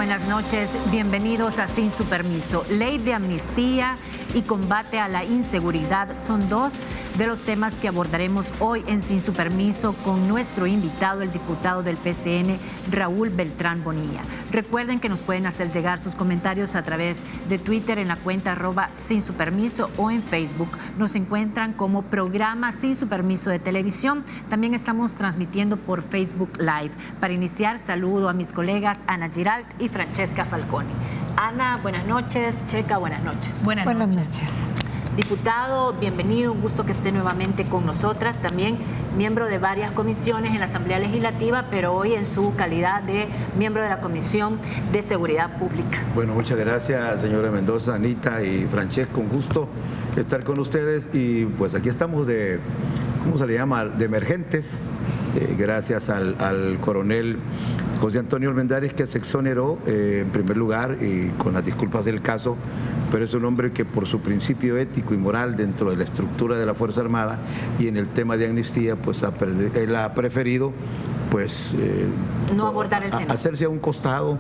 buenas noches. Bienvenidos a Sin Su Permiso. Ley de amnistía y combate a la inseguridad son dos de los temas que abordaremos hoy en Sin Su Permiso con nuestro invitado, el diputado del PCN, Raúl Beltrán Bonilla. Recuerden que nos pueden hacer llegar sus comentarios a través de Twitter en la cuenta @Sin Su Permiso o en Facebook. Nos encuentran como programa Sin Su Permiso de televisión. También estamos transmitiendo por Facebook Live. Para iniciar, saludo a mis colegas Ana Giralt y Francesca Falconi. Ana, buenas noches. Checa, buenas noches. Buenas noches. Diputado, bienvenido, un gusto que esté nuevamente con nosotras, también miembro de varias comisiones en la Asamblea Legislativa, pero hoy en su calidad de miembro de la Comisión de Seguridad Pública. Bueno, muchas gracias, señora Mendoza, Anita y Francesca, un gusto estar con ustedes y pues aquí estamos de, ¿cómo se le llama?, de emergentes, gracias al coronel José Antonio Armendáriz, que se exoneró en primer lugar y con las disculpas del caso, pero es un hombre que por su principio ético y moral dentro de la estructura de la Fuerza Armada y en el tema de amnistía, pues él ha preferido pues no abordar el tema, hacerse a un costado,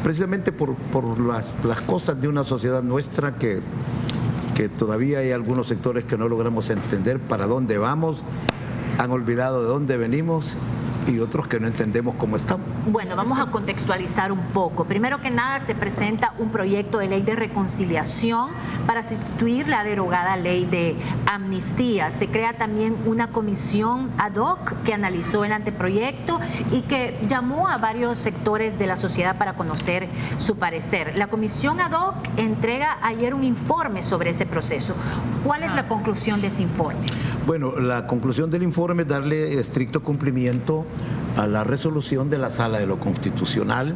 precisamente por las cosas de una sociedad nuestra que todavía hay algunos sectores que no logramos entender para dónde vamos, han olvidado de dónde venimos y otros que no entendemos cómo estamos. Bueno, vamos a contextualizar un poco. Primero que nada, se presenta un proyecto de ley de reconciliación para sustituir la derogada ley de amnistía. Se crea también una comisión ad hoc que analizó el anteproyecto y que llamó a varios sectores de la sociedad para conocer su parecer. La comisión ad hoc entrega ayer un informe sobre ese proceso. ¿Cuál es la conclusión de ese informe? Bueno, la conclusión del informe es darle estricto cumplimiento a la resolución de la Sala de lo Constitucional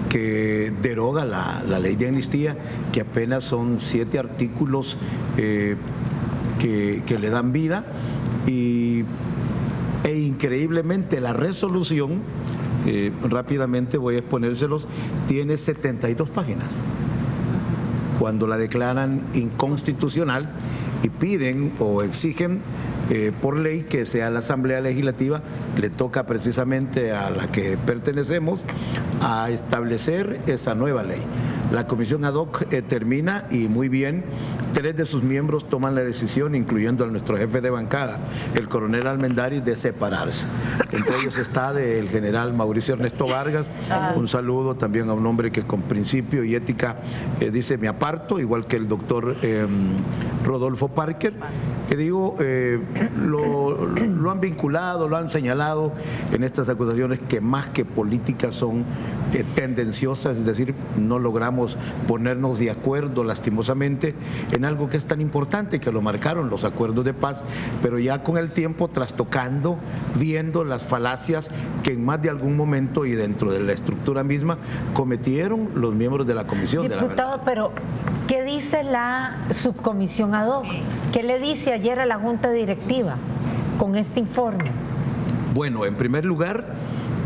que deroga la ley de amnistía, que apenas son 7 artículos que le dan vida e increíblemente la resolución, rápidamente voy a exponérselos, tiene 72 páginas. Cuando la declaran inconstitucional y piden o exigen por ley que sea la Asamblea Legislativa, le toca precisamente a la que pertenecemos a establecer esa nueva ley. La comisión ad hoc termina y muy bien, 3 de sus miembros toman la decisión, incluyendo a nuestro jefe de bancada, el coronel Armendáriz, de separarse. Entre ellos está el general Mauricio Ernesto Vargas, un saludo también a un hombre que con principio y ética dice me aparto, igual que el doctor Rodolfo Parker, que digo, lo han vinculado, lo han señalado en estas acusaciones que más que políticas son tendenciosas, es decir, no logramos ponernos de acuerdo lastimosamente en algo que es tan importante, que lo marcaron los acuerdos de paz, pero ya con el tiempo trastocando, viendo las falacias que en más de algún momento y dentro de la estructura misma cometieron los miembros de la Comisión de la Verdad. Diputado, pero ¿qué dice la subcomisión ad hoc? Sí. ¿Qué le dice ayer a la Junta Directiva con este informe? Bueno, en primer lugar,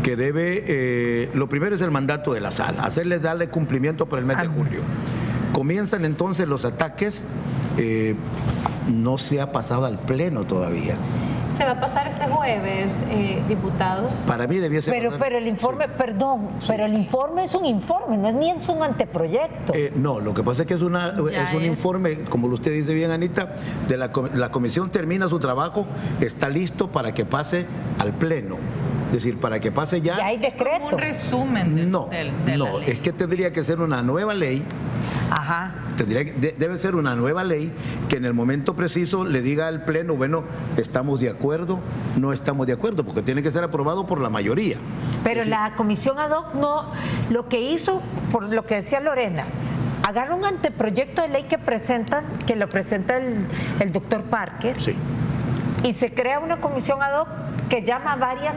que debe, lo primero es el mandato de la sala, darle cumplimiento para el mes de julio. Comienzan entonces los ataques, no se ha pasado al pleno todavía. Se va a pasar este jueves, diputado. Para mí debía ser. Pero el informe, sí. Perdón, sí. Pero el informe es un informe, no es ni es un anteproyecto. No, lo que pasa es que es un informe, como usted dice bien, Anita, de la comisión termina su trabajo, está listo para que pase al pleno. Es decir, para que pase ya. Ya hay decreto. Como un resumen de la ley. Es que tendría que ser una nueva ley. Ajá. Debe ser una nueva ley que en el momento preciso le diga al pleno, bueno, ¿estamos de acuerdo? No estamos de acuerdo, porque tiene que ser aprobado por la mayoría. Pero la comisión ad hoc no, lo que hizo, por lo que decía Lorena, agarra un anteproyecto de ley que lo presenta el doctor Parker, sí, y se crea una comisión ad hoc que llama a varias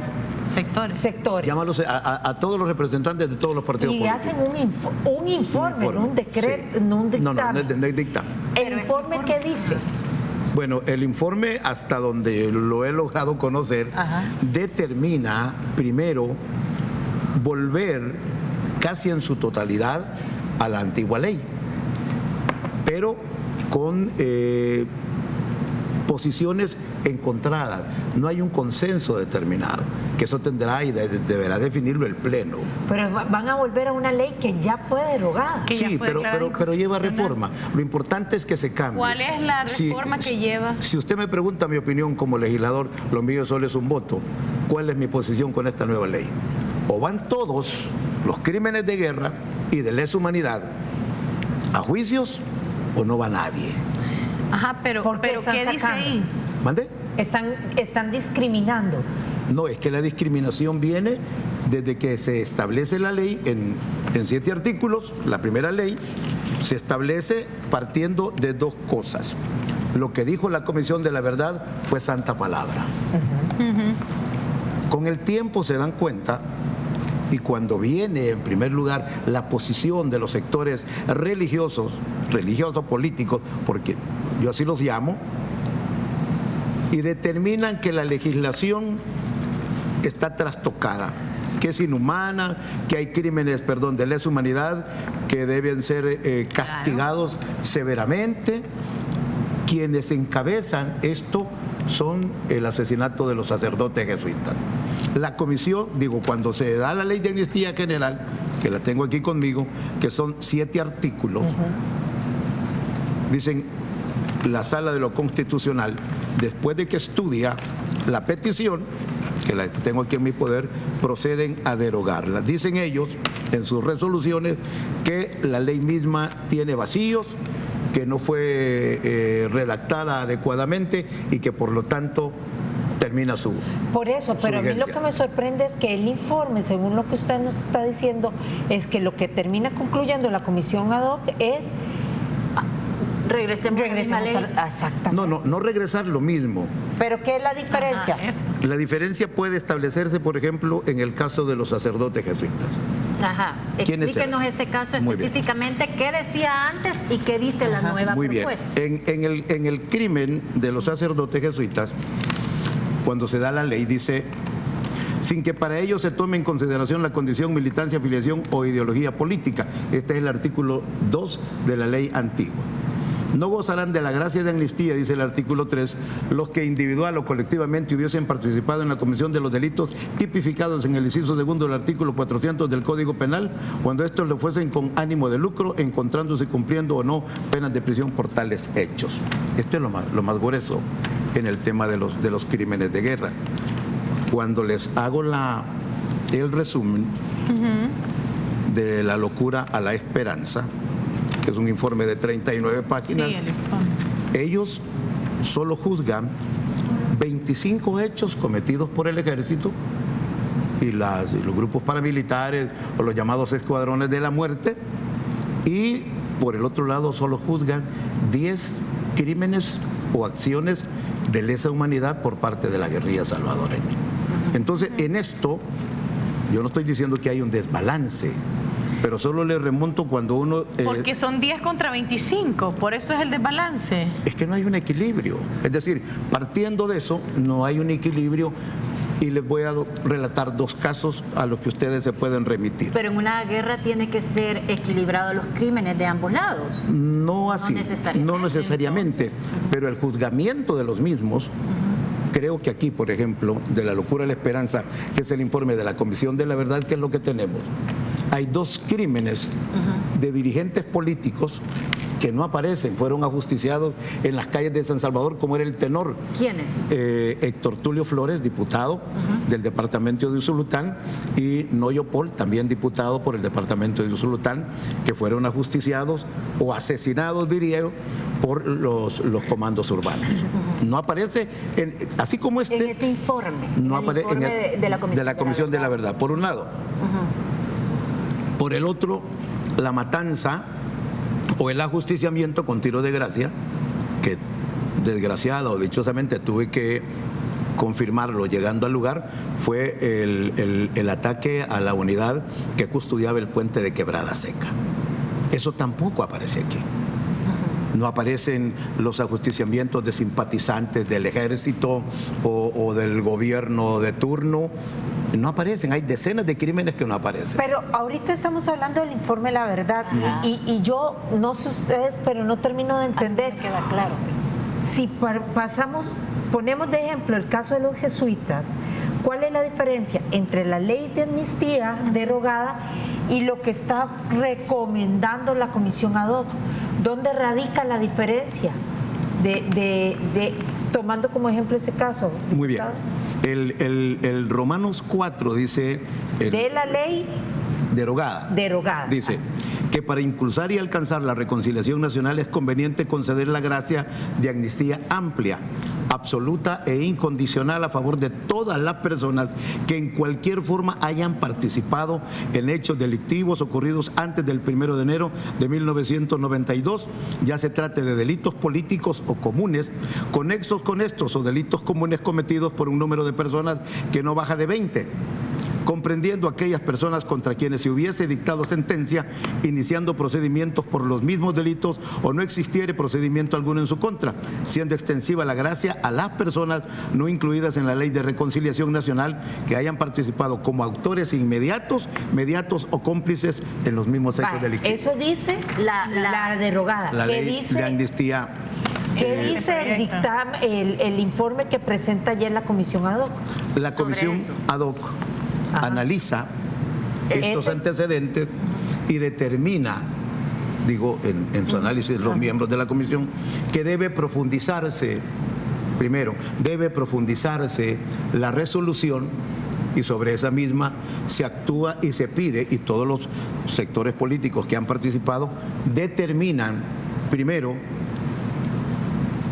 sectores. Llámalos a todos los representantes de todos los partidos políticos. Y hacen un informe, no un decreto, sí. No un dictamen. No hay dictamen. ¿El informe qué dice? Bueno, el informe, hasta donde lo he logrado conocer, determina primero volver casi en su totalidad a la antigua ley, pero con posiciones encontradas, no hay un consenso determinado, que eso tendrá y deberá definirlo el Pleno. Pero van a volver a una ley que ya fue derogada. Sí, pero lleva reforma. Lo importante es que se cambie. ¿Cuál es la reforma que lleva? Si usted me pregunta mi opinión como legislador, lo mío solo es un voto. ¿Cuál es mi posición con esta nueva ley? O van todos los crímenes de guerra y de lesa humanidad a juicios, o no va nadie. Ajá, pero ¿qué dice ahí? ¿Mande? Están discriminando. No, es que la discriminación viene desde que se establece la ley en 7 artículos. La primera ley se establece partiendo de 2 cosas. Lo que dijo la Comisión de la Verdad fue santa palabra. Con el tiempo se dan cuenta, y cuando viene en primer lugar la posición de los sectores religiosos políticos, porque yo así los llamo, y determinan que la legislación está trastocada, que es inhumana, que hay crímenes, de lesa humanidad que deben ser castigados severamente. Quienes encabezan esto son el asesinato de los sacerdotes jesuitas. La comisión, cuando se da la ley de amnistía general, que la tengo aquí conmigo, que son 7 artículos, dicen la Sala de lo Constitucional, después de que estudia la petición, que la tengo aquí en mi poder, proceden a derogarla. Dicen ellos en sus resoluciones que la ley misma tiene vacíos, que no fue redactada adecuadamente y que por lo tanto termina su Por eso, pero a mí vigencia. lo que me sorprende es que el informe, según lo que usted nos está diciendo, es que lo que termina concluyendo la comisión ad hoc es Regresemos a la misma ley. exactamente. No regresar lo mismo. ¿Pero qué es la diferencia? Ajá, La diferencia puede establecerse, por ejemplo, en el caso de los sacerdotes jesuitas. Ajá. ¿Quiénes Explíquenos eran? ese caso Muy bien. específicamente, qué decía antes y qué dice la nueva Muy bien. propuesta. En el crimen de los sacerdotes jesuitas, cuando se da la ley, dice: sin que para ello se tome en consideración la condición, militancia, afiliación o ideología política. Este es el artículo 2 de la ley antigua. No gozarán de la gracia de amnistía, dice el artículo 3, los que individual o colectivamente hubiesen participado en la comisión de los delitos tipificados en el inciso segundo del artículo 400 del Código Penal, cuando estos lo fuesen con ánimo de lucro, encontrándose cumpliendo o no penas de prisión por tales hechos. Esto es lo más grueso en el tema de los crímenes de guerra. Cuando les hago el resumen de la locura a la esperanza, que es un informe de 39 páginas, Sí, el informe. ellos solo juzgan 25 hechos cometidos por el ejército y los grupos paramilitares o los llamados escuadrones de la muerte, y por el otro lado solo juzgan 10 crímenes o acciones de lesa humanidad por parte de la guerrilla salvadoreña. Entonces, en esto, yo no estoy diciendo que hay un desbalance, pero solo le remonto cuando uno... Porque son 10 contra 25, por eso es el desbalance. Es que no hay un equilibrio. Es decir, partiendo de eso, no hay un equilibrio, y les voy a relatar 2 casos a los que ustedes se pueden remitir. Pero en una guerra tiene que ser equilibrado los crímenes de ambos lados. No así, necesariamente. no necesariamente, pero el juzgamiento de los mismos, creo que aquí, por ejemplo, de la locura a la esperanza, que es el informe de la Comisión de la Verdad, ¿qué es lo que tenemos? Hay 2 crímenes de dirigentes políticos que no aparecen, fueron ajusticiados en las calles de San Salvador, como era el tenor. ¿Quiénes? Héctor Tulio Flores, diputado del departamento de Usulután, y Noyo Paul, también diputado por el departamento de Usulután, que fueron ajusticiados o asesinados, diría yo, por los comandos urbanos. No aparece, así como En ese informe. no en el aparece informe de la Comisión de la Verdad, por un lado. Por el otro, la matanza o el ajusticiamiento con tiro de gracia, que desgraciada o dichosamente tuve que confirmarlo llegando al lugar, fue el ataque a la unidad que custodiaba el puente de Quebrada Seca. Eso tampoco aparece aquí. No aparecen los ajusticiamientos de simpatizantes del ejército o del gobierno de turno. No aparecen, hay decenas de crímenes que no aparecen. Pero ahorita estamos hablando del informe La Verdad, y yo, no sé ustedes, pero no termino de entender. Queda claro. Si pasamos ponemos de ejemplo el caso de los jesuitas, ¿cuál es la diferencia entre la ley de amnistía derogada y lo que está recomendando la comisión ad hoc? ¿Dónde radica la diferencia? Tomando como ejemplo ese caso. Muy bien. El Romanos 4 dice... de la ley derogada. Dice que para impulsar y alcanzar la reconciliación nacional es conveniente conceder la gracia de amnistía amplia, absoluta e incondicional a favor de todas las personas que en cualquier forma hayan participado en hechos delictivos ocurridos antes del 1 de enero de 1992, ya se trate de delitos políticos o comunes, conexos con estos o delitos comunes cometidos por un número de personas que no baja de 20. Comprendiendo aquellas personas contra quienes se hubiese dictado sentencia, iniciando procedimientos por los mismos delitos o no existiere procedimiento alguno en su contra, siendo extensiva la gracia a las personas no incluidas en la Ley de Reconciliación Nacional que hayan participado como autores inmediatos, mediatos o cómplices en los mismos hechos delictivos. Eso dice la derogada. La ley dice de amnistía. ¿Qué dice el dictamen, el informe que presenta ayer la comisión ad hoc? La comisión ad hoc analiza estos antecedentes y determina, digo, en su análisis los miembros de la comisión, que debe profundizarse, primero, debe profundizarse la resolución y sobre esa misma se actúa y se pide, y todos los sectores políticos que han participado determinan, primero,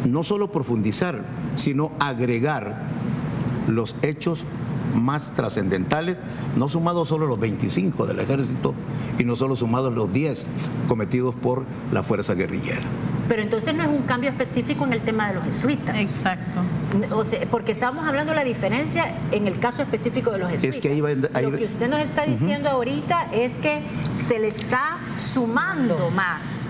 no solo profundizar, sino agregar los hechos más trascendentales, no sumados solo los 25 del ejército y no solo sumados los 10 cometidos por la fuerza guerrillera. Pero entonces no es un cambio específico en el tema de los jesuitas. Exacto. O sea, porque estábamos hablando de la diferencia en el caso específico de los jesuitas. Es que lo que usted nos está diciendo ahorita es que se le está sumando más.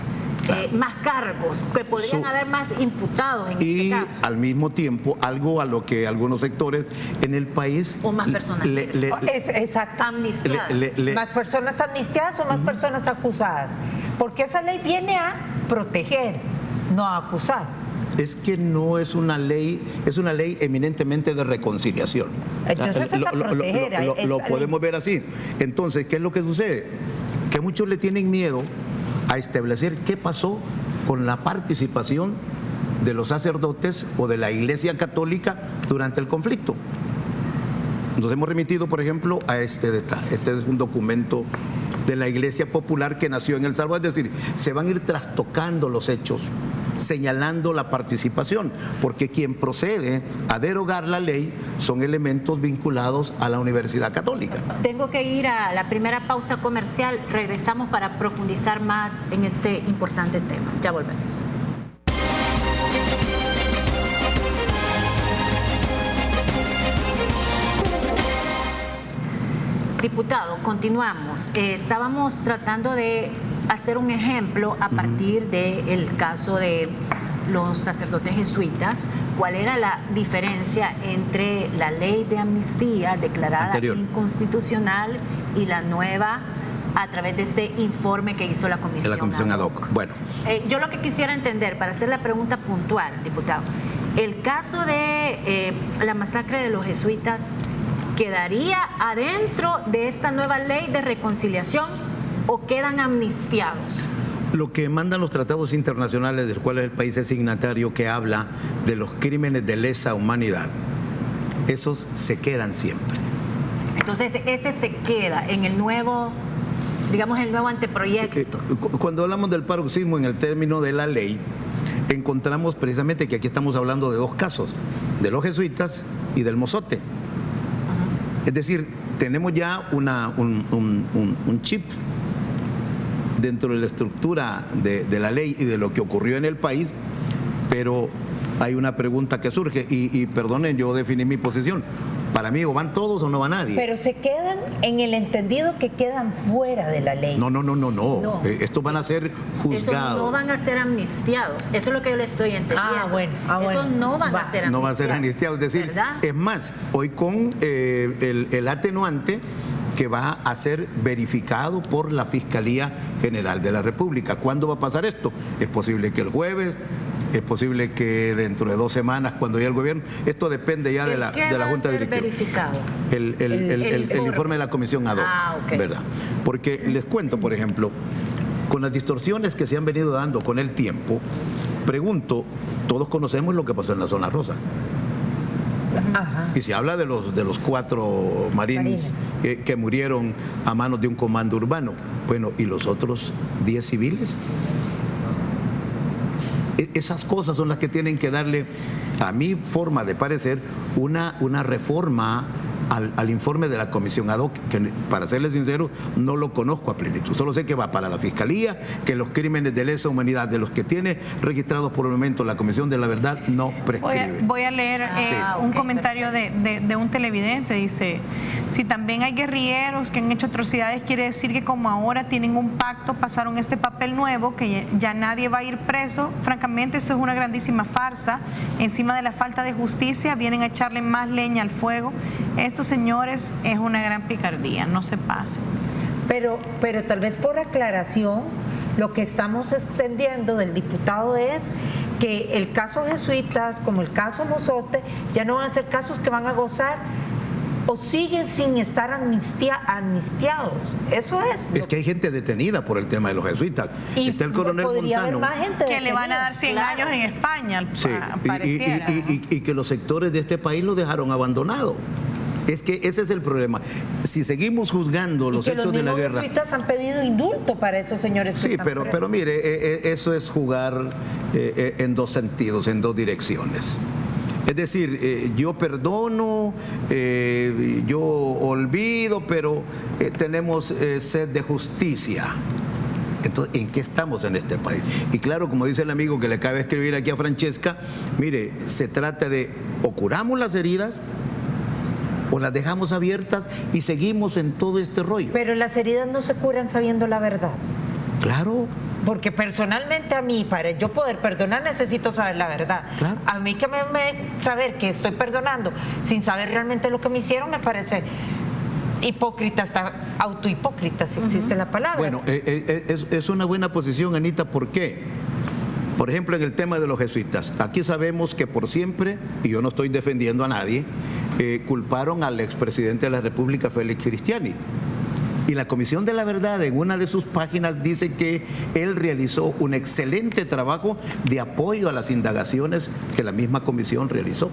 Más cargos, que podrían haber más imputados en este caso. Y al mismo tiempo, algo a lo que algunos sectores en el país... O más personas. Exacto. Amnistiadas. Más personas amnistiadas o más personas acusadas. Porque esa ley viene a proteger, no a acusar. Es que no es una ley, es una ley eminentemente de reconciliación. Entonces es a proteger. Lo podemos ver así. Entonces, ¿qué es lo que sucede? Que muchos le tienen miedo a establecer qué pasó con la participación de los sacerdotes o de la Iglesia Católica durante el conflicto. Nos hemos remitido, por ejemplo, a este es un documento de la Iglesia Popular que nació en El Salvador, es decir, se van a ir trastocando los hechos, señalando la participación, porque quien procede a derogar la ley son elementos vinculados a la Universidad Católica. Tengo que ir a la primera pausa comercial, regresamos para profundizar más en este importante tema. Ya volvemos. Diputado, continuamos. Estábamos tratando de hacer un ejemplo a partir del caso de los sacerdotes jesuitas. ¿Cuál era la diferencia entre la ley de amnistía declarada anterior, inconstitucional, y la nueva a través de este informe que hizo la comisión ad hoc? Bueno, yo lo que quisiera entender, para hacer la pregunta puntual, diputado, el caso de la masacre de los jesuitas, ¿quedaría adentro de esta nueva ley de reconciliación o quedan amnistiados? Lo que mandan los tratados internacionales del cual el país es signatario, que habla de los crímenes de lesa humanidad, esos se quedan siempre. Entonces, ese se queda en el nuevo, digamos, el nuevo anteproyecto. Cuando hablamos del paroxismo en el término de la ley, encontramos precisamente que aquí estamos hablando de dos casos, de los jesuitas y del mozote. Es decir, tenemos ya un chip dentro de la estructura de la ley y de lo que ocurrió en el país, pero hay una pregunta que surge, y perdonen, yo definí mi posición. Para mí, o van todos o no va nadie. Pero se quedan en el entendido que quedan fuera de la ley. No. Estos van a ser juzgados. Esos no van a ser amnistiados. Eso es lo que yo le estoy entendiendo. Bueno. Esos no van a ser amnistiados. No van a ser amnistiados. Es decir, ¿verdad? Es más, hoy con el atenuante que va a ser verificado por la Fiscalía General de la República. ¿Cuándo va a pasar esto? Es posible que el jueves, Es posible que dentro de 2 semanas, cuando llegue el gobierno, esto depende ya de la Junta Directiva. Verificado? El informe de la comisión ad hoc, ¿verdad? Porque les cuento, por ejemplo, con las distorsiones que se han venido dando con el tiempo, pregunto, todos conocemos lo que pasó en la zona rosa. Ajá. Y se habla de los 4 marines que murieron a manos de un comando urbano. Bueno, ¿y los otros 10 civiles? Esas cosas son las que tienen que darle, a mi forma de parecer, una reforma al informe de la comisión ad hoc, que para serles sincero no lo conozco a plenitud, solo sé que va para la Fiscalía, que los crímenes de lesa humanidad de los que tiene registrados por el momento la Comisión de la Verdad no prescriben. Voy a leer un comentario de un televidente, dice: si también hay guerrilleros que han hecho atrocidades, quiere decir que como ahora tienen un pacto, pasaron este papel nuevo, que ya nadie va a ir preso. Francamente, esto es una grandísima farsa. Encima de la falta de justicia vienen a echarle más leña al fuego. Estos señores es una gran picardía, no se pasen. Pero tal vez por aclaración, lo que estamos extendiendo del diputado es que el caso Jesuitas, como el caso Mozote, ya no van a ser casos que van a gozar o siguen sin estar amnistiados. Eso es. Es que hay gente detenida por el tema de los jesuitas. Y está el coronel podría haber Montano, más gente Que le van a dar 100 años en España, pareciera. y que los sectores de este país lo dejaron abandonado. Es que ese es el problema. Si seguimos juzgando los hechos de la guerra. Los jesuitas han pedido indulto para esos señores. Sí, pero mire, eso es jugar en 2 sentidos, en 2 direcciones. Es decir, yo perdono, yo olvido, pero tenemos sed de justicia. Entonces, ¿en qué estamos en este país? Y claro, como dice el amigo que le acaba de escribir aquí a Francesca, mire, se trata de o curamos las heridas o las dejamos abiertas y seguimos en todo este rollo. Pero las heridas no se curan sabiendo la verdad. Claro. Porque personalmente a mí, para yo poder perdonar, necesito saber la verdad. Claro. A mí que saber que estoy perdonando sin saber realmente lo que me hicieron me parece hipócrita, hasta autohipócrita, si existe la palabra. Bueno, es una buena posición, Anita. ¿Por qué? Por ejemplo, en el tema de los jesuitas, aquí sabemos que por siempre, y yo no estoy defendiendo a nadie, culparon al expresidente de la República, Félix Cristiani. Y la Comisión de la Verdad en una de sus páginas dice que él realizó un excelente trabajo de apoyo a las indagaciones que la misma comisión realizó.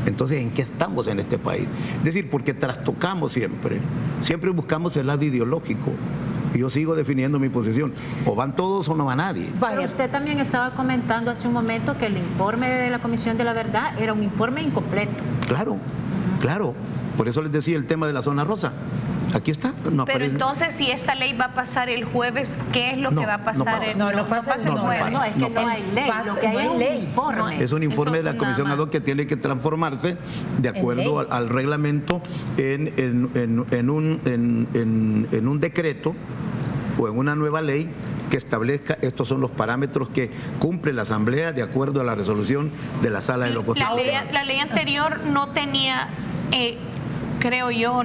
Entonces, ¿en qué estamos en este país? Es decir, porque trastocamos siempre buscamos el lado ideológico. Y yo sigo definiendo mi posición. O van todos o no va nadie. Pero usted también estaba comentando hace un momento que el informe de la Comisión de la Verdad era un informe incompleto. Claro, claro. Por eso les decía el tema de la zona rosa. Aquí está. No pero aparece. entonces, si esta ley va a pasar el jueves, ¿qué es lo que va a pasar? No pasa el jueves. No, es que no hay ley. Lo que hay es un informe. Es un informe de la Comisión ad hoc que tiene que transformarse de acuerdo al reglamento en un decreto o en una nueva ley que establezca estos son los parámetros que cumple la Asamblea de acuerdo a la resolución de la Sala de lo Constitucional. La ley anterior no tenía, creo yo,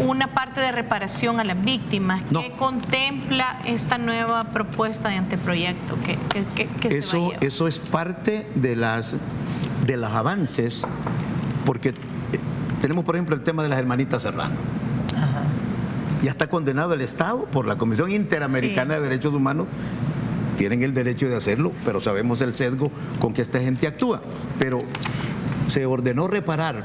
una parte de reparación a las víctimas. No. ¿Qué contempla esta nueva propuesta de anteproyecto? Eso es parte de los avances, porque tenemos, por ejemplo, el tema de las hermanitas Serrano. Ya está condenado el Estado por la Comisión Interamericana de Derechos Humanos. Tienen el derecho de hacerlo, pero sabemos el sesgo con que esta gente actúa. Pero se ordenó reparar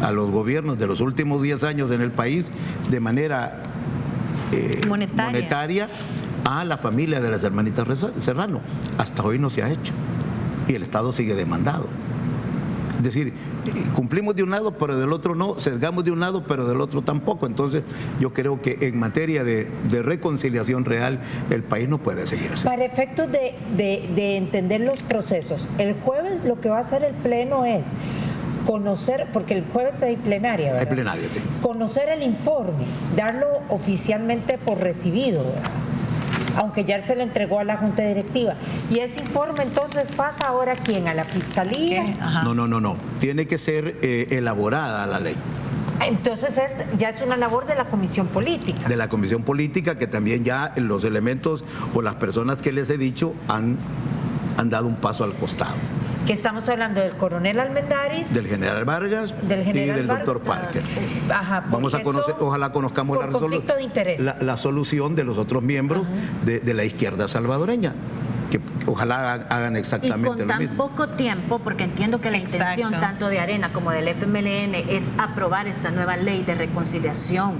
a los gobiernos de los últimos 10 años en el país de manera monetaria a la familia de las hermanitas Serrano. Hasta hoy no se ha hecho. Y el Estado sigue demandado. Es decir, cumplimos de un lado, pero del otro no, sesgamos de un lado, pero del otro tampoco. Entonces, yo creo que en materia de reconciliación real, el país no puede seguir así. Para efectos de entender los procesos, el jueves lo que va a hacer el Pleno es conocer, porque el jueves hay plenaria, ¿verdad? Hay plenaria, sí. Conocer el informe, darlo oficialmente por recibido, ¿verdad? Aunque ya se le entregó a la Junta Directiva. Y ese informe entonces pasa ahora ¿a quién? ¿A la Fiscalía? No. Tiene que ser elaborada la ley. Entonces ya es una labor de la Comisión Política. De la Comisión Política, que también ya los elementos o las personas que les he dicho han han dado un paso al costado. Que estamos hablando del coronel Almendaris, Del general Vargas y del doctor Parker. Ajá, Vamos a conocer, eso, ojalá conozcamos por conflicto de intereses. la solución de los otros miembros de la izquierda salvadoreña, que ojalá hagan exactamente y con lo tan mismo. poco tiempo, porque entiendo que la intención tanto de Arena como del FMLN es aprobar esta nueva ley de reconciliación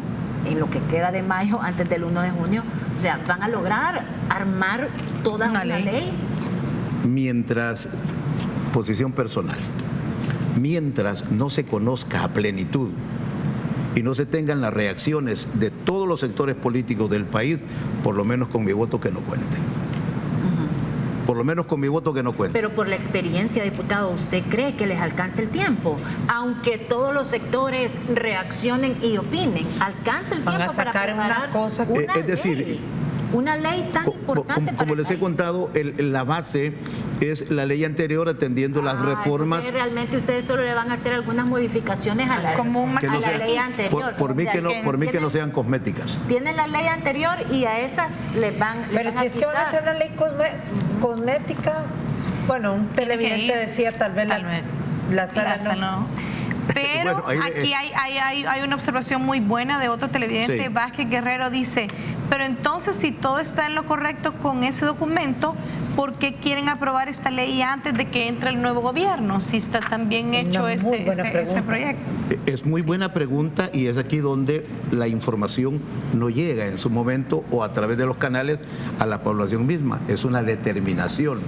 en lo que queda de mayo antes del 1 de junio, o sea, van a lograr armar toda una ley. Mientras, posición personal, mientras no se conozca a plenitud y no se tengan las reacciones de todos los sectores políticos del país, por lo menos con mi voto que no cuente. Por lo menos con mi voto que no cuente. Pero por la experiencia, diputado, ¿usted cree que les alcance el tiempo? Aunque todos los sectores reaccionen y opinen, ¿alcanza el tiempo para preparar es decir, una ley tan importante para como les he contado, la base es la ley anterior atendiendo las reformas. Entonces, realmente ustedes solo le van a hacer algunas modificaciones a la ley anterior. Por mí que no sean cosméticas. Tienen la ley anterior y a esas les van Pero si es que van a hacer una ley cosmética, bueno, un televidente decía tal vez la sala no. Pero bueno, aquí hay una observación muy buena de otro televidente, Vázquez Guerrero, dice, pero entonces si todo está en lo correcto con ese documento, ¿por qué quieren aprobar esta ley antes de que entre el nuevo gobierno? Si está tan bien hecho este proyecto. Es muy buena pregunta y es aquí donde la información no llega en su momento o a través de los canales a la población misma. Es una determinación,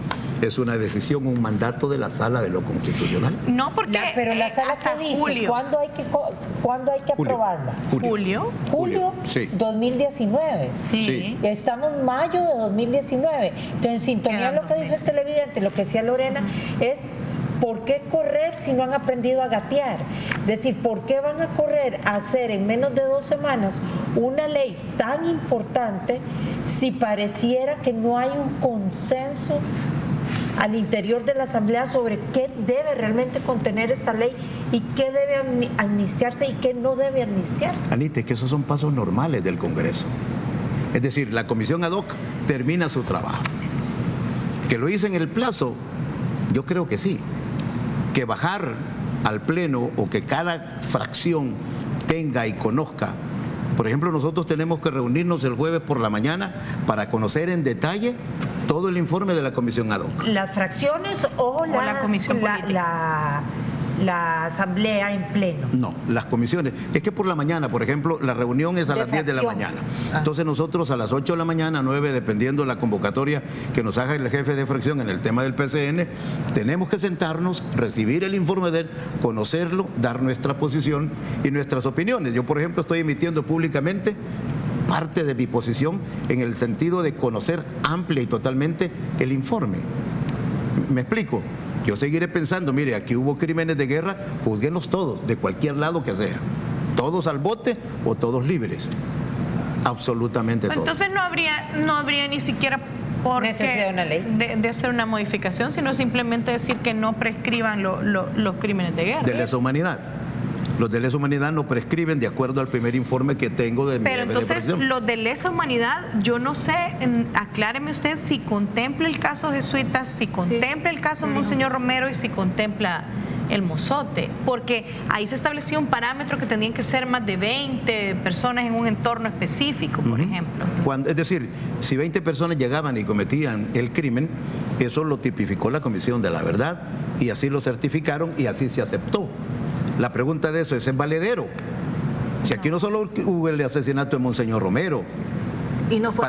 es una decisión, un mandato de la Sala de lo Constitucional. No, porque pero la Sala hasta dice, julio. ¿Cuándo hay que aprobarla? Julio. Sí. 2019. Sí. Estamos en mayo de 2019. Entonces, en sintonía lo que dice el televidente, lo que decía Lorena, es ¿por qué correr si no han aprendido a gatear? Es decir, ¿por qué van a correr a hacer en menos de 2 semanas una ley tan importante si pareciera que no hay un consenso al interior de la Asamblea sobre qué debe realmente contener esta ley y qué debe amnistiarse y qué no debe amnistiarse? Anita, es que esos son pasos normales del Congreso. Es decir, la comisión ad hoc termina su trabajo. ¿Que lo hizo en el plazo? Yo creo que sí. Que bajar al Pleno o que cada fracción tenga y conozca. Por ejemplo, nosotros tenemos que reunirnos el jueves por la mañana para conocer en detalle todo el informe de la comisión ad hoc. ¿Las fracciones o la comisión política? La asamblea en pleno. No, las comisiones. Es que por la mañana, por ejemplo, la reunión es a las 10 de la mañana. Entonces nosotros a las 8 de la mañana, 9, dependiendo de la convocatoria que nos haga el jefe de fracción en el tema del PCN, tenemos que sentarnos, recibir el informe de él, conocerlo, dar nuestra posición y nuestras opiniones. Yo, por ejemplo, estoy emitiendo públicamente parte de mi posición en el sentido de conocer amplia y totalmente el informe. ¿Me explico? Yo seguiré pensando, mire, aquí hubo crímenes de guerra, juzguenlos todos, de cualquier lado que sea. Todos al bote o todos libres. Absolutamente todos. Entonces no habría ni siquiera por necesidad de una ley. De hacer una modificación, sino simplemente decir que no prescriban los crímenes de guerra. De lesa humanidad. Los de lesa humanidad no prescriben de acuerdo al primer informe que tengo de mi Pero entonces, los de lesa humanidad, yo no sé, acláreme usted si contempla el caso jesuitas, si contempla el caso Monseñor Romero y si contempla el mozote, porque ahí se estableció un parámetro que tenían que ser más de 20 personas en un entorno específico, por ejemplo. Es decir, si 20 personas llegaban y cometían el crimen, eso lo tipificó la Comisión de la Verdad y así lo certificaron y así se aceptó. La pregunta de eso es valedero. Si aquí no solo hubo el asesinato de Monseñor Romero, y no fue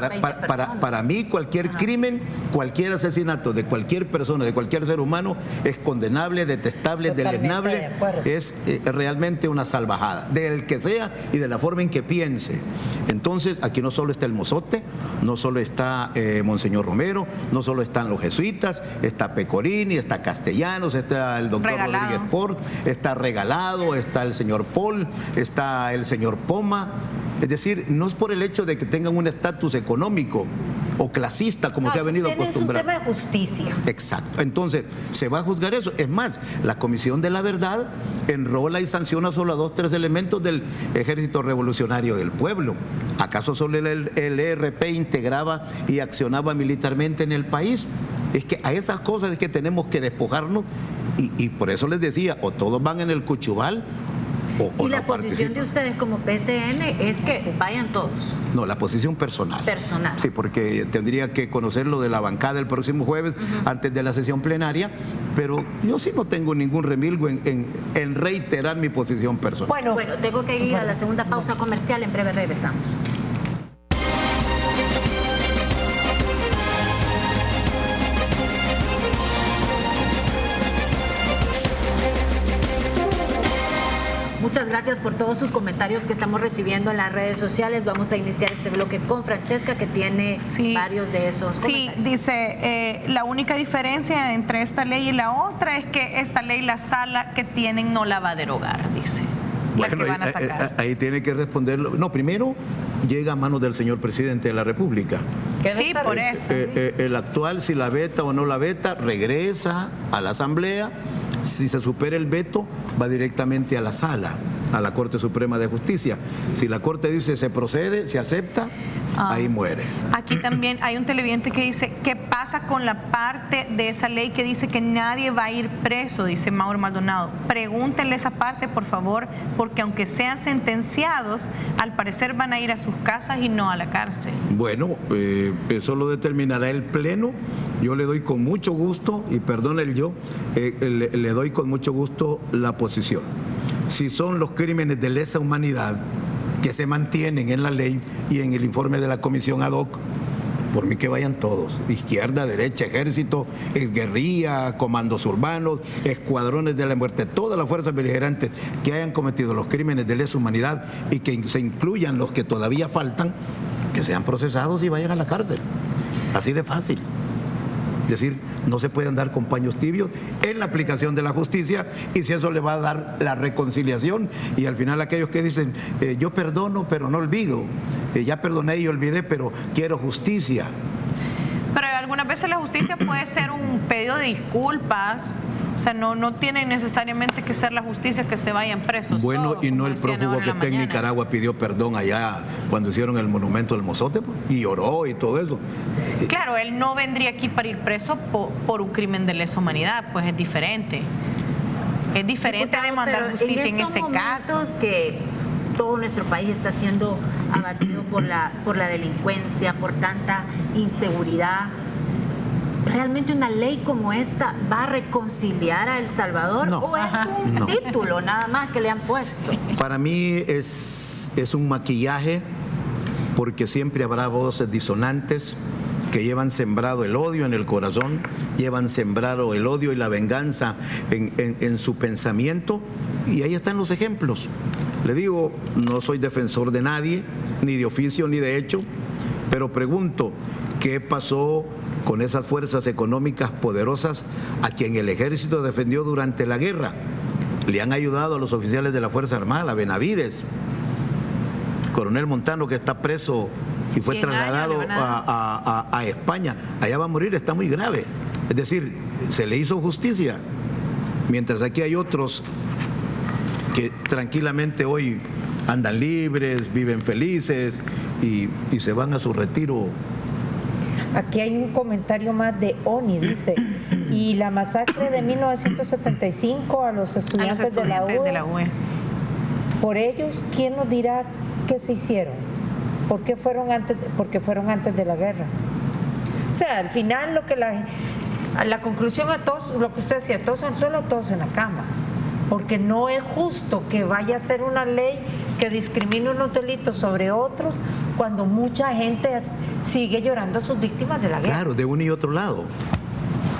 para mí cualquier crimen, cualquier asesinato de cualquier persona, de cualquier ser humano es condenable, detestable, deleznable, es realmente una salvajada, del que sea y de la forma en que piense. Entonces aquí no solo está el mozote, no solo está Monseñor Romero, no solo están los jesuitas, está Pecorini, está Castellanos, está el doctor Rodríguez Port, está Regalado, está el señor Paul, está el señor Poma. Es decir, no es por el hecho de que tengan un estatus económico o clasista como se ha venido acostumbrando. Es un tema de justicia. Exacto. Entonces, se va a juzgar eso. Es más, la Comisión de la Verdad enrola y sanciona solo a 2 o 3 elementos del Ejército Revolucionario del Pueblo. ¿Acaso solo el ERP integraba y accionaba militarmente en el país? Es que a esas cosas es que tenemos que despojarnos y por eso les decía, o todos van en el cuchubal o y la no posición de participan. ustedes como PCN es que vayan todos. No, la posición personal. Personal. Sí, porque tendría que conocer lo de la bancada el próximo jueves antes de la sesión plenaria, pero yo sí no tengo ningún remilgo en reiterar mi posición personal. Bueno, tengo que ir a la segunda pausa comercial, en breve regresamos. Muchas gracias por todos sus comentarios que estamos recibiendo en las redes sociales. Vamos a iniciar este bloque con Francesca, que tiene varios de esos comentarios. Sí, dice, la única diferencia entre esta ley y la otra es que esta ley, la sala que tienen no la va a derogar, dice. La Bueno, que van a sacar. ahí tiene que responderlo. No, primero llega a manos del señor presidente de la República. Sí, por eso. El actual, si la veta o no la veta, regresa a la Asamblea. Si se supera el veto, va directamente a la sala, a la Corte Suprema de Justicia. Si la Corte dice se procede, se acepta, ahí muere. Aquí también hay un televidente que dice, ¿qué pasa con la parte de esa ley que dice que nadie va a ir preso? Dice Mauro Maldonado. Pregúntenle esa parte, por favor, porque aunque sean sentenciados, al parecer van a ir a sus casas y no a la cárcel. Bueno, eso lo determinará el Pleno. Yo le doy con mucho gusto, y perdona el yo, le doy con mucho gusto la posición. Si son los crímenes de lesa humanidad que se mantienen en la ley y en el informe de la comisión ad hoc, por mí que vayan todos, izquierda, derecha, ejército, exguerrilla, comandos urbanos, escuadrones de la muerte, todas las fuerzas beligerantes que hayan cometido los crímenes de lesa humanidad y que se incluyan los que todavía faltan, que sean procesados y vayan a la cárcel. Así de fácil. Es decir, no se puede andar con paños tibios en la aplicación de la justicia, y si eso le va a dar la reconciliación, y al final aquellos que dicen, yo perdono pero no olvido, ya perdoné y olvidé pero quiero justicia. Pero algunas veces la justicia puede ser un pedido de disculpas. O sea, no tiene necesariamente que ser la justicia que se vayan presos. Bueno, todos, y no como el decían prófugo ahora que en la está en mañana. Nicaragua pidió perdón allá cuando hicieron el monumento del Mozote, pues, y lloró y todo eso. Claro, él no vendría aquí para ir preso por un crimen de lesa humanidad, pues es diferente. Es diferente Diputado, demandar pero justicia en ese estos caso. momentos que todo nuestro país está siendo abatido por la delincuencia, por tanta inseguridad, ¿realmente una ley como esta va a reconciliar a El Salvador? No. ¿O es un título nada más que le han puesto? Para mí es un maquillaje, porque siempre habrá voces disonantes que llevan sembrado el odio en el corazón, llevan sembrado el odio y la venganza en su pensamiento, y ahí están los ejemplos. Le digo, no soy defensor de nadie, ni de oficio ni de hecho, pero pregunto, ¿qué pasó con esas fuerzas económicas poderosas a quien el ejército defendió durante la guerra? Le han ayudado a los oficiales de la Fuerza Armada, Benavides, coronel Montano, que está preso y fue 100 años trasladado le van a a España. Allá va a morir, está muy grave. Es decir, se le hizo justicia, mientras aquí hay otros que tranquilamente hoy andan libres, viven felices y se van a su retiro. Aquí hay un comentario más de Oni, dice, y la masacre de 1975 a los estudiantes, de la UES, por ellos, ¿quién nos dirá qué se hicieron? Porque fueron antes de la guerra. O sea, al final la conclusión a todos, lo que usted decía, todos en el suelo, todos en la cama. Porque no es justo que vaya a ser una ley que discrimine unos delitos sobre otros cuando mucha gente sigue llorando a sus víctimas de la guerra. Claro, de uno y otro lado.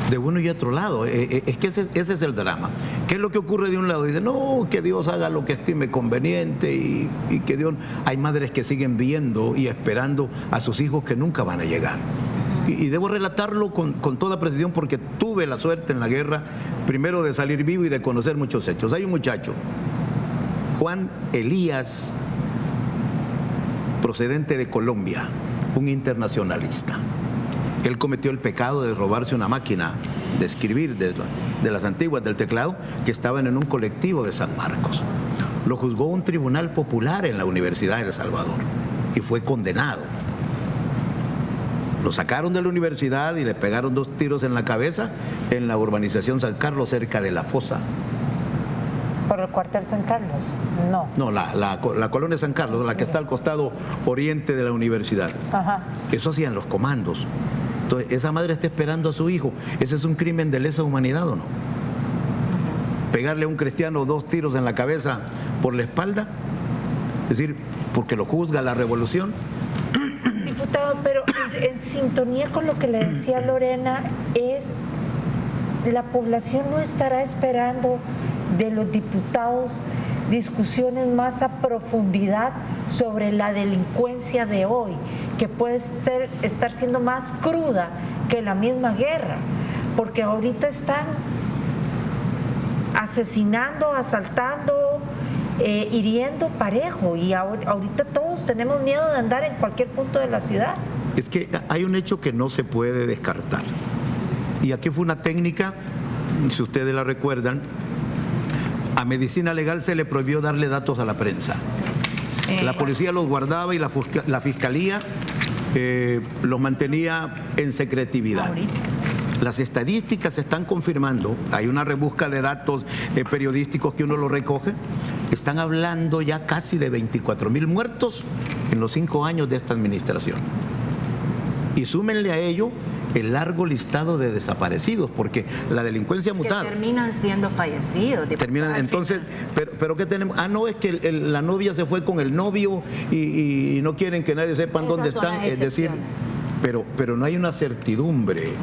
De uno y otro lado. Es que ese es el drama. ¿Qué es lo que ocurre de un lado? Dice, no, que Dios haga lo que estime conveniente y que Dios... Hay madres que siguen viendo y esperando a sus hijos que nunca van a llegar. Y debo relatarlo con toda precisión, porque tuve la suerte en la guerra, primero de salir vivo y de conocer muchos hechos. Hay un muchacho, Juan Elías, procedente de Colombia, un internacionalista. Él cometió el pecado de robarse una máquina de escribir de las antiguas del teclado que estaban en un colectivo de San Marcos. Lo juzgó un tribunal popular en la Universidad de El Salvador y fue condenado. Lo sacaron de la universidad y le pegaron 2 tiros en la cabeza en la urbanización San Carlos, cerca de La Fosa. ¿Por el cuartel San Carlos? No. No, la colonia San Carlos, la que está al costado oriente de la universidad. Ajá. Eso hacían los comandos. Entonces, esa madre está esperando a su hijo. ¿Ese es un crimen de lesa humanidad o no? Pegarle a un cristiano 2 tiros en la cabeza por la espalda, es decir, porque lo juzga la revolución. Diputado, pero en sintonía con lo que le decía Lorena, es la población no estará esperando de los diputados discusiones más a profundidad sobre la delincuencia de hoy, que puede estar siendo más cruda que la misma guerra, porque ahorita están asesinando, asaltando, hiriendo parejo, y ahorita todos tenemos miedo de andar en cualquier punto de la ciudad. Es que hay un hecho que no se puede descartar. Y aquí fue una técnica, si ustedes la recuerdan, a Medicina Legal se le prohibió darle datos a la prensa. Sí. La policía los guardaba y la fiscalía los mantenía en secretividad. Las estadísticas se están confirmando, hay una rebusca de datos periodísticos que uno los recoge, están hablando ya casi de 24,000 muertos en los 5 años de esta administración. Y súmenle a ello el largo listado de desaparecidos, porque la delincuencia mutada. Que terminan siendo fallecidos. Entonces, pero ¿qué tenemos? No, es que la novia se fue con el novio y no quieren que nadie sepa dónde están. Es decir, pero no hay una certidumbre.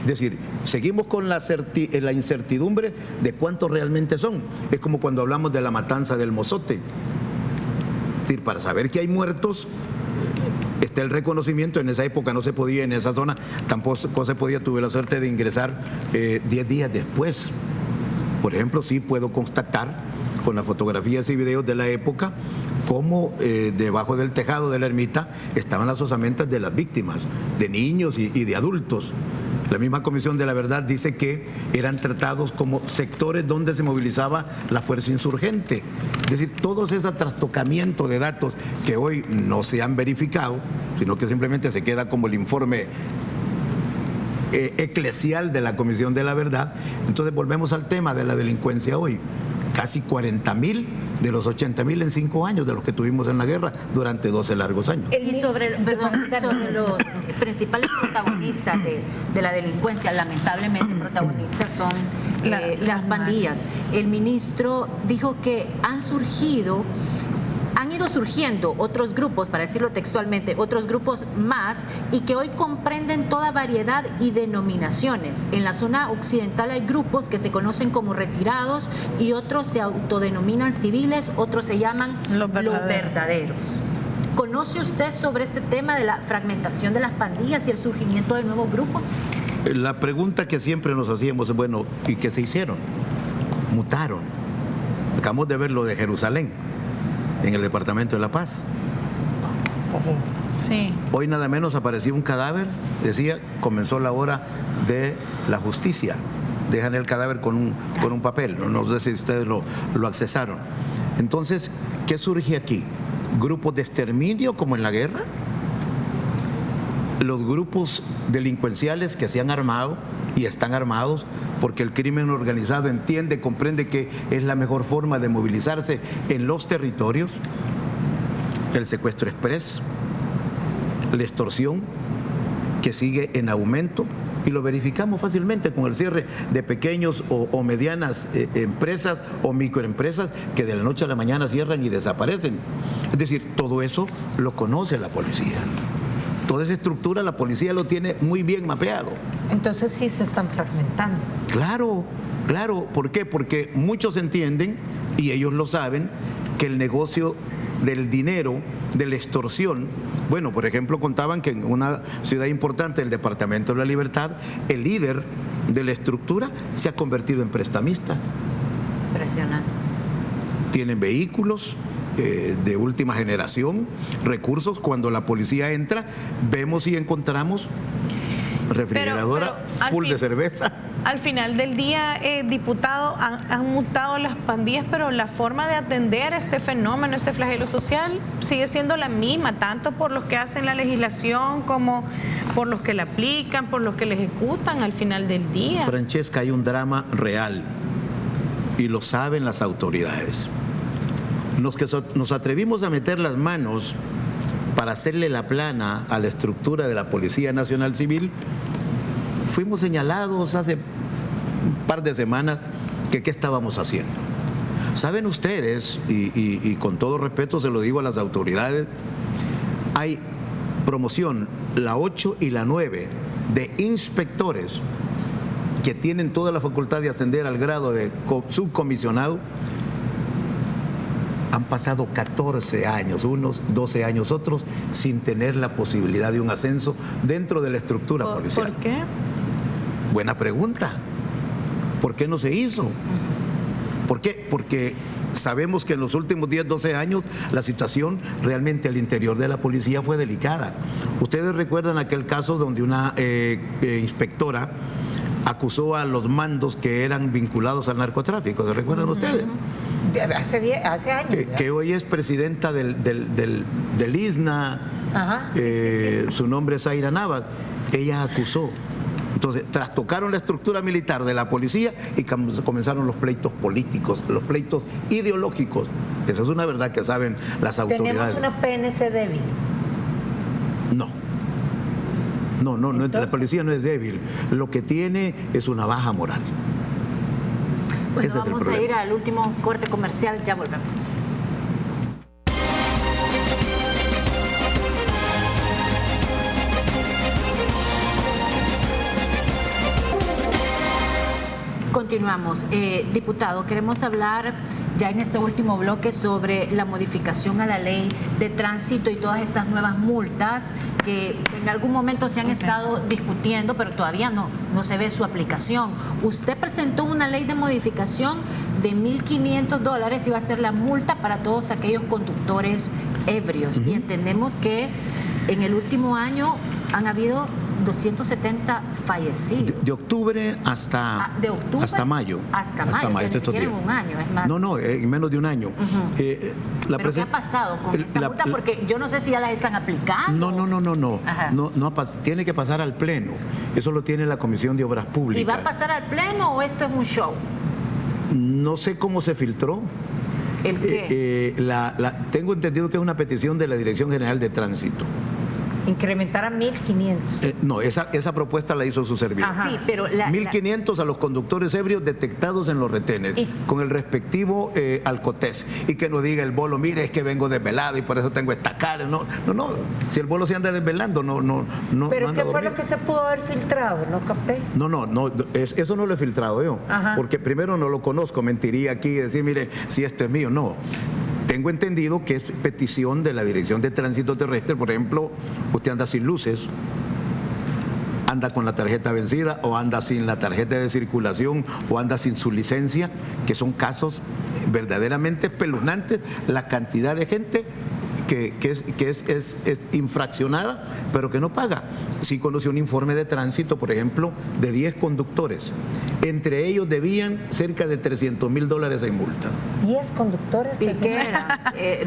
Es decir, seguimos con la incertidumbre de cuántos realmente son. Es como cuando hablamos de la matanza del Mozote. Es decir, para saber que hay muertos, está el reconocimiento. En esa época no se podía, en esa zona tampoco se podía. Tuve la suerte de ingresar 10 días después. Por ejemplo, sí puedo constatar con las fotografías y videos de la época cómo debajo del tejado de la ermita estaban las osamentas de las víctimas, de niños y de adultos. La misma Comisión de la Verdad dice que eran tratados como sectores donde se movilizaba la fuerza insurgente. Es decir, todo ese trastocamiento de datos que hoy no se han verificado, sino que simplemente se queda como el informe eclesial de la Comisión de la Verdad. Entonces volvemos al tema de la delincuencia hoy. Casi 40,000 de los 80,000 en 5 años de los que tuvimos en la guerra durante 12 largos años. Y sobre los principales protagonistas de la delincuencia, lamentablemente protagonistas son las pandillas. El ministro dijo que han ido surgiendo otros grupos, para decirlo textualmente, otros grupos más, y que hoy comprenden toda variedad y denominaciones. En la zona occidental hay grupos que se conocen como retirados y otros se autodenominan civiles, otros se llaman los verdaderos. ¿Conoce usted sobre este tema de la fragmentación de las pandillas y el surgimiento de nuevos grupos? La pregunta que siempre nos hacíamos es, bueno, ¿y qué se hicieron? Mutaron. Acabamos de ver lo de Jerusalén, en el departamento de La Paz. Sí. Hoy nada menos apareció un cadáver, decía, comenzó la hora de la justicia. Dejan el cadáver con un papel, no sé si ustedes lo accesaron. Entonces, ¿qué surge aquí? ¿Grupos de exterminio como en la guerra? Los grupos delincuenciales que se han armado y están armados porque el crimen organizado comprende que es la mejor forma de movilizarse en los territorios. El secuestro express, la extorsión que sigue en aumento, y lo verificamos fácilmente con el cierre de pequeños o medianas empresas o microempresas que de la noche a la mañana cierran y desaparecen. Es decir, todo eso lo conoce la policía. Toda esa estructura la policía lo tiene muy bien mapeado. Entonces sí se están fragmentando. Claro. ¿Por qué? Porque muchos entienden, y ellos lo saben, que el negocio del dinero, de la extorsión, bueno, por ejemplo, contaban que en una ciudad importante, el Departamento de la Libertad, el líder de la estructura se ha convertido en prestamista. Impresionante. Tienen vehículos de última generación, recursos. Cuando la policía entra, vemos y encontramos refrigeradora full de cerveza. Al final del día, diputado, han mutado las pandillas, pero la forma de atender este fenómeno, este flagelo social, sigue siendo la misma, tanto por los que hacen la legislación como por los que la aplican, por los que la ejecutan al final del día. Francesca, hay un drama real y lo saben las autoridades. Los que nos atrevimos a meter las manos para hacerle la plana a la estructura de la Policía Nacional Civil, fuimos señalados hace un par de semanas que qué estábamos haciendo. Saben ustedes, y con todo respeto se lo digo a las autoridades, hay promoción, la 8 y la 9, de inspectores que tienen toda la facultad de ascender al grado de subcomisionado. Han pasado 14 años, unos 12 años otros, sin tener la posibilidad de un ascenso dentro de la estructura policial. ¿Por qué? Buena pregunta. ¿Por qué no se hizo? ¿Por qué? Porque sabemos que en los últimos 10, 12 años la situación realmente al interior de la policía fue delicada. Ustedes recuerdan aquel caso donde una inspectora acusó a los mandos que eran vinculados al narcotráfico. ¿Se recuerdan ustedes? Hace años. Que hoy es presidenta del ISNA. Ajá, Su nombre es Zaira Navas. Ella acusó. Entonces, trastocaron la estructura militar de la policía y comenzaron los pleitos políticos, los pleitos ideológicos. Esa es una verdad que saben las autoridades. ¿Tenemos una PNC débil? No. No, la policía no es débil. Lo que tiene es una baja moral. Bueno, Ese es el vamos a problema. ir al último corte comercial, ya volvemos. Continuamos. Diputado, queremos hablar ya en este último bloque sobre la modificación a la ley de tránsito y todas estas nuevas multas que en algún momento se han estado discutiendo, pero todavía no se ve su aplicación. Usted presentó una ley de modificación de $1,500 y va a ser la multa para todos aquellos conductores ebrios. Y entendemos que en el último año han habido 270 fallecidos. De octubre hasta, hasta mayo. Hasta mayo, o sea, ni siquiera en un año, es más. No, en menos de un año. ¿Pero qué ha pasado con esta multa? Porque yo no sé si ya las están aplicando. No, tiene que pasar al Pleno. Eso lo tiene la Comisión de Obras Públicas. ¿Y va a pasar al Pleno o esto es un show? No sé cómo se filtró. ¿El qué? Tengo entendido que es una petición de la Dirección General de Tránsito. Incrementar a 1.500. No, esa propuesta la hizo su servidor. Sí, pero 1.500 a los conductores ebrios detectados en los retenes, con el respectivo alcotés. Y que no diga el bolo, mire, es que vengo desvelado y por eso tengo esta cara. No. Si el bolo se anda desvelando, no. ¿Pero no qué anda fue dormido. lo que se pudo haber filtrado? ¿No capté? No, eso no lo he filtrado yo. Porque primero no lo conozco, mentiría aquí y decir, mire, si esto es mío. No. Tengo entendido que es petición de la Dirección de Tránsito Terrestre. Por ejemplo, usted anda sin luces, anda con la tarjeta vencida o anda sin la tarjeta de circulación o anda sin su licencia, que son casos verdaderamente espeluznantes, la cantidad de gente que es infraccionada, pero que no paga. Sí conocí un informe de tránsito, por ejemplo, de 10 conductores. Entre ellos debían cerca de $300,000 en multa. 10 conductores. ¿Y qué eran?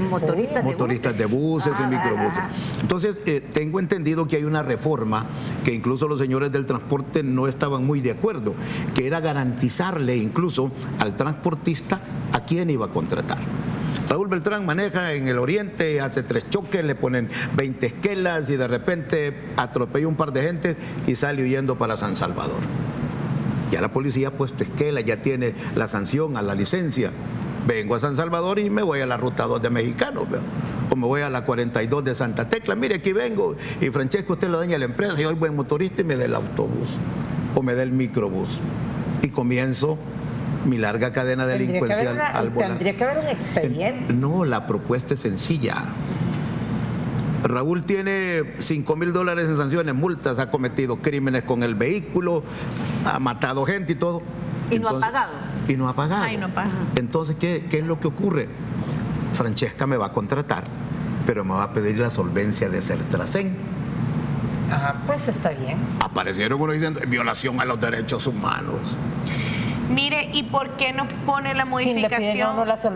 Motoristas de buses y microbuses. Entonces, tengo entendido que hay una reforma que incluso los señores del transporte no estaban muy de acuerdo, que era garantizarle incluso al transportista a quién iba a contratar. Raúl Beltrán maneja en el oriente, hace 3 choques, le ponen 20 esquelas y de repente atropella un par de gente y sale huyendo para San Salvador. Ya la policía ha puesto esquela, ya tiene la sanción a la licencia. Vengo a San Salvador y me voy a la ruta 2 de Mexicanos, ¿verdad? O me voy a la 42 de Santa Tecla. Mire, aquí vengo y Francesco, usted lo daña a la empresa y hoy buen motorista y me da el autobús o me da el microbús. Y comienzo mi larga cadena delincuencial al volante. Tendría que haber un expediente. No, la propuesta es sencilla. Raúl tiene $5,000 en sanciones, multas, ha cometido crímenes con el vehículo, ha matado gente y todo. ¿Y no ha pagado? Y no ha pagado. Ay, no paga. Entonces, ¿qué es lo que ocurre? Francesca me va a contratar, pero me va a pedir la solvencia de Sertracén. Pues está bien. Aparecieron unos diciendo violación a los derechos humanos. Mire, ¿y por qué no pone la modificación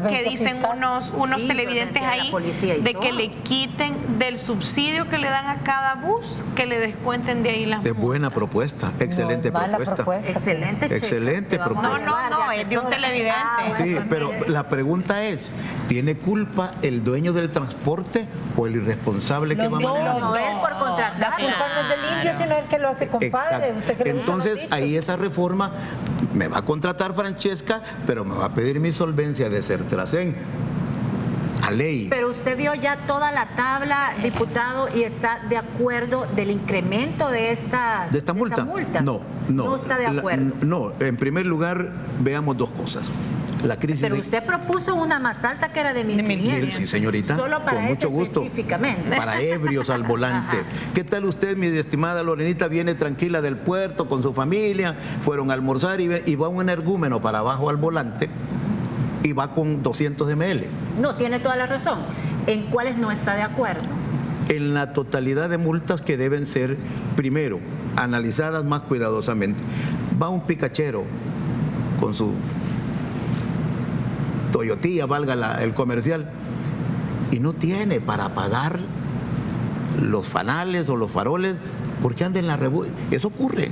que dicen unos Sí, televidentes violencia de la ahí policía y de todo. que le quiten del subsidio que le dan a cada bus, que le descuenten de ahí las De multas? buena propuesta, excelente No es mala propuesta. Excelente, Checo. Excelente Te vamos a propuesta. No, llevar de es de un asesora. televidente. Sí, pero la pregunta es, ¿tiene culpa el dueño del transporte o el irresponsable que va manejando? No, él por La contratarla. culpa no es del indio, sino el que lo hace, compadre. Exacto. Usted que lo Entonces, dicho. ahí esa reforma me va a contratar Francesca, pero me va a pedir mi solvencia de Sertrasen a ley. Pero usted vio ya toda la tabla, diputado, y está de acuerdo del incremento de esta multa? No. No está de acuerdo. No, en primer lugar, veamos dos cosas. La crisis Pero de- usted propuso una más alta que era de 1.500. Sí, señorita, Solo para con mucho ese gusto. específicamente. Para ebrios al volante. Ajá. ¿Qué tal usted, mi estimada Lorenita? Viene tranquila del puerto con su familia, fueron a almorzar y va un energúmeno para abajo al volante y va con 200 ml. No, tiene toda la razón. ¿En cuáles no está de acuerdo? En la totalidad de multas que deben ser, primero, analizadas más cuidadosamente. Va un picachero con su Toyotilla, valga el comercial, y no tiene para pagar los fanales o los faroles porque anda en la Eso ocurre.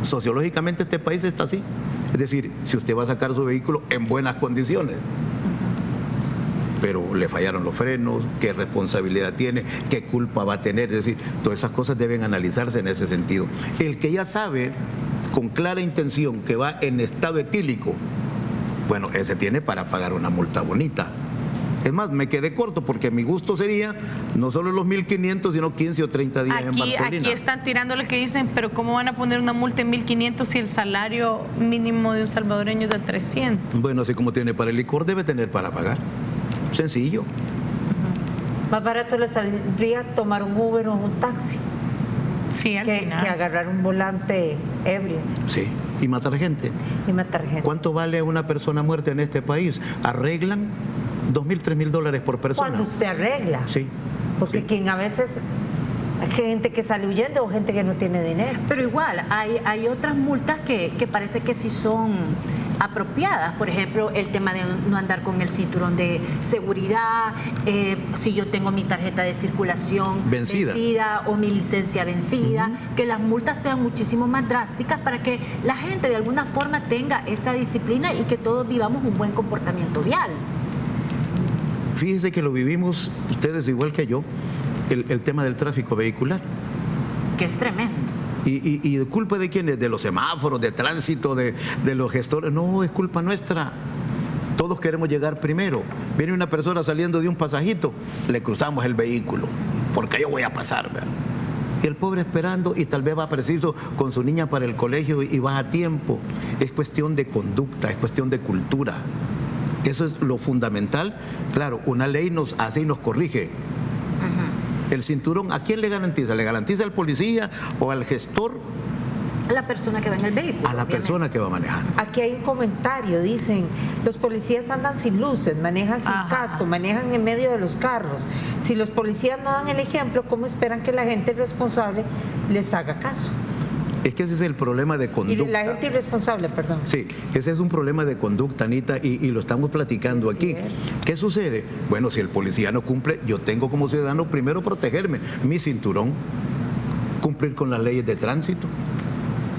Sociológicamente este país está así. Es decir, si usted va a sacar su vehículo en buenas condiciones, pero le fallaron los frenos, qué responsabilidad tiene, qué culpa va a tener. Es decir, todas esas cosas deben analizarse en ese sentido. El que ya sabe con clara intención que va en estado etílico, bueno, ese tiene para pagar una multa bonita. Es más, me quedé corto porque mi gusto sería no solo los 1.500, sino 15 o 30 días en Bartolina. Aquí están tirándole que dicen, pero ¿cómo van a poner una multa en 1.500 si el salario mínimo de un salvadoreño es de 300? Bueno, así como tiene para el licor, debe tener para pagar. Sencillo. Más barato le saldría tomar un Uber o un taxi Sí, al que final. agarrar un volante ebrio Sí. Y matar gente. y matar gente. ¿Cuánto vale una persona muerta en este país? Arreglan $2,000, $3,000 por persona. Cuando usted arregla. Sí. Porque Sí. quien a veces hay gente que sale huyendo o gente que no tiene dinero. Pero igual, hay otras multas que parece que sí son apropiadas. Por ejemplo, el tema de no andar con el cinturón de seguridad, si yo tengo mi tarjeta de circulación Vencida. o mi licencia vencida, que las multas sean muchísimo más drásticas para que la gente de alguna forma tenga esa disciplina y que todos vivamos un buen comportamiento vial. Fíjese que lo vivimos ustedes igual que yo, el tema del tráfico vehicular. Que es tremendo. ¿Y de culpa de quién es? De los semáforos, de tránsito, de los gestores. No, es culpa nuestra. Todos queremos llegar primero. Viene una persona saliendo de un pasajito, le cruzamos el vehículo, porque yo voy a pasar, ¿verdad? Y el pobre esperando, y tal vez va preciso con su niña para el colegio y va a tiempo. Es cuestión de conducta, es cuestión de cultura. Eso es lo fundamental. Claro, una ley nos hace y nos corrige. El cinturón, ¿a quién le garantiza? ¿Le garantiza al policía o al gestor? A la persona que va en el vehículo. A la obviamente. persona que va manejando. Aquí hay un comentario, dicen, los policías andan sin luces, manejan sin casco, manejan en medio de los carros. Si los policías no dan el ejemplo, ¿cómo esperan que la gente responsable les haga caso? Es que ese es el problema de Y conducta. la gente irresponsable, perdón. Sí, ese es un problema de conducta, Anita, y lo estamos platicando aquí. ¿Qué sucede? Bueno, si el policía no cumple, yo tengo como ciudadano primero protegerme, mi cinturón, cumplir con las leyes de tránsito.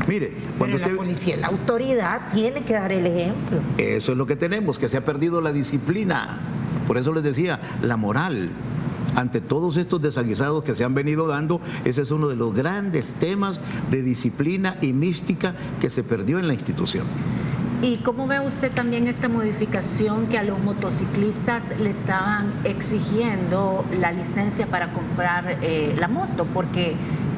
Mire, cuando Pero la policía, la autoridad tiene que dar el ejemplo. Eso es lo que tenemos, que se ha perdido la disciplina. Por eso les decía, la moral. Ante todos estos desaguisados que se han venido dando, ese es uno de los grandes temas de disciplina y mística que se perdió en la institución. ¿Y cómo ve usted también esta modificación que a los motociclistas le estaban exigiendo la licencia para comprar la moto? Porque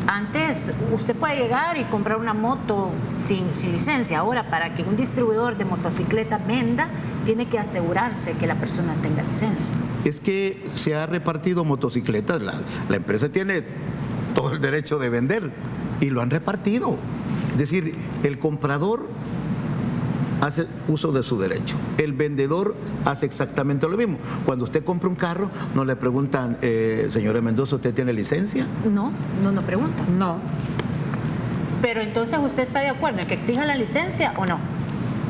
antes usted puede llegar y comprar una moto sin licencia. Ahora, para que un distribuidor de motocicletas venda, tiene que asegurarse que la persona tenga licencia. Es que se ha repartido motocicletas, la empresa tiene todo el derecho de vender y lo han repartido. Es decir, el comprador hace uso de su derecho. El vendedor hace exactamente lo mismo. Cuando usted compra un carro, no le preguntan, señora Mendoza, ¿usted tiene licencia? No pregunta. No. Pero entonces, ¿usted está de acuerdo en que exija la licencia o no?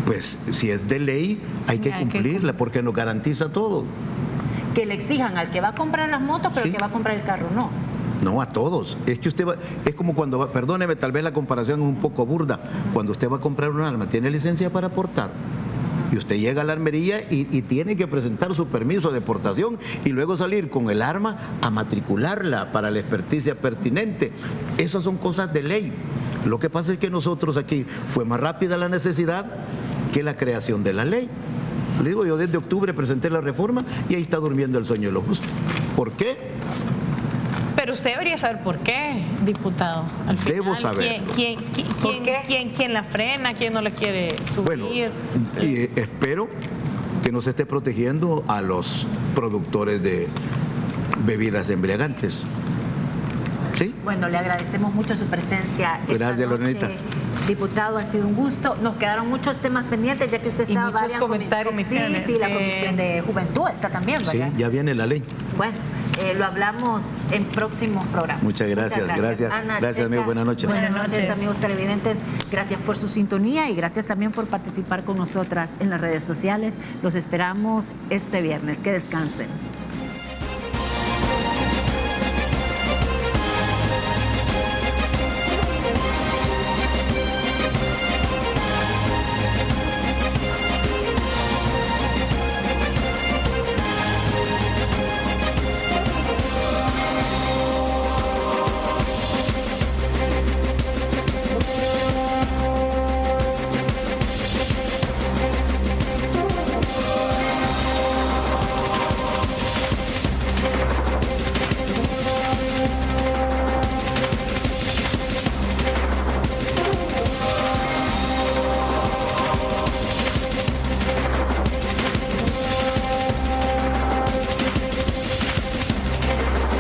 Pues si es de ley, hay que cumplirla porque nos garantiza todo. Que le exijan al que va a comprar las motos, pero Sí. el que va a comprar el carro no. No, a todos. Es que usted va, es como cuando va, perdóneme, tal vez la comparación es un poco burda. Cuando usted va a comprar un arma, ¿tiene licencia para portar? Y usted llega a la armería y tiene que presentar su permiso de portación y luego salir con el arma a matricularla para la experticia pertinente. Esas son cosas de ley. Lo que pasa es que nosotros aquí fue más rápida la necesidad que la creación de la ley. Le digo, yo desde octubre presenté la reforma y ahí está durmiendo el sueño de lo justo. ¿Por qué? Pero usted debería saber por qué, diputado. Al final, Debo saber. ¿Quién la frena? ¿Quién no la quiere subir? Bueno, y espero que no se esté protegiendo a los productores de bebidas embriagantes. ¿Sí? Bueno, le agradecemos mucho su presencia. Gracias, Lorenita. Diputado, ha sido un gusto. Nos quedaron muchos temas pendientes, ya que usted Y estaba muchos varias comentarios. comisiones. Sí, la Comisión de Juventud está también, Sí, ¿verdad? ya viene la ley. Bueno, lo hablamos en próximos programas. Muchas gracias. Gracias, Ana, gracias, amigo. Buenas noches. Buenas noches, amigos televidentes. Gracias por su sintonía y gracias también por participar con nosotras en las redes sociales. Los esperamos este viernes. Que descansen.